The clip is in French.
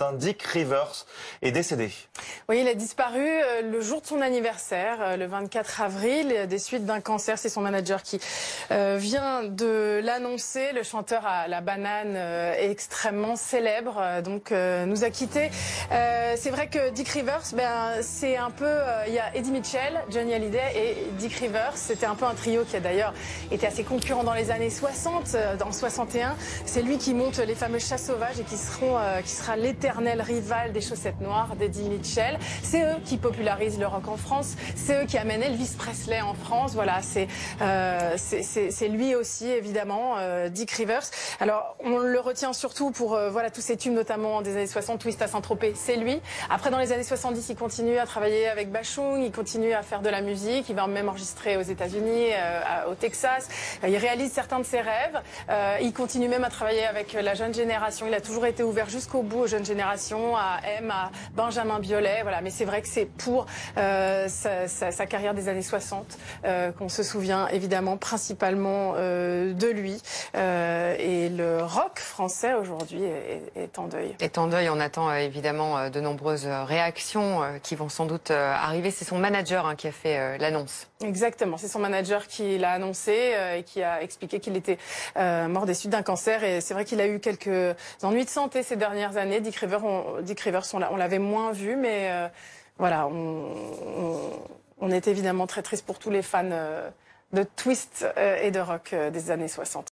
matin. Dick Rivers est décédé. Oui, il a disparu le jour de son anniversaire, le 24 avril, des suites d'un cancer. C'est son manager qui vient de l'annoncer. Le chanteur à la banane extrêmement célèbre, nous a quittés. C'est vrai que Dick Rivers, c'est un peu... il y a Eddie Mitchell, Johnny Hallyday et Dick Rivers. C'était un peu un trio qui a d'ailleurs été assez concurrent dans les années 60. En 61, c'est lui qui monte les fameux Chats sauvages et qui sera l'éternel rival des Chaussettes Noires d'Eddie Mitchell. C'est eux qui popularisent le rock en France. C'est eux qui amènent Elvis Presley en France. Voilà, c'est lui aussi, évidemment, Dick Rivers. Alors, on le retient surtout pour tous ces tubes, notamment des années 60, Twist à Saint-Tropez, c'est lui. Après, dans les années 70, il continue à travailler avec Bachung, il continue à faire de la musique, il va même enregistrer aux États-Unis, au Texas. Il réalise certains de ses rêves. Il continue même à travailler avec la jeune génération. Il a toujours été ouvert jusqu'au bout aux jeunes générations, à M, à Benjamin Biolay. Voilà. Mais c'est vrai que c'est pour sa carrière des années 60 qu'on se souvient évidemment principalement de lui. Et le rock français aujourd'hui est en deuil. Est en deuil. On attend évidemment de nombreuses réactions qui vont sans doute arriver. C'est son manager qui a fait l'annonce. Exactement. C'est son manager qui l'a annoncé et qui a expliqué qu'il était mort des suites d'un cancer. Et c'est vrai qu'il a eu quelques ennuis de santé ces dernières années. Dick Rivers, on l'avait moins vu, mais voilà, on est évidemment très triste pour tous les fans de Twist et de rock des années 60.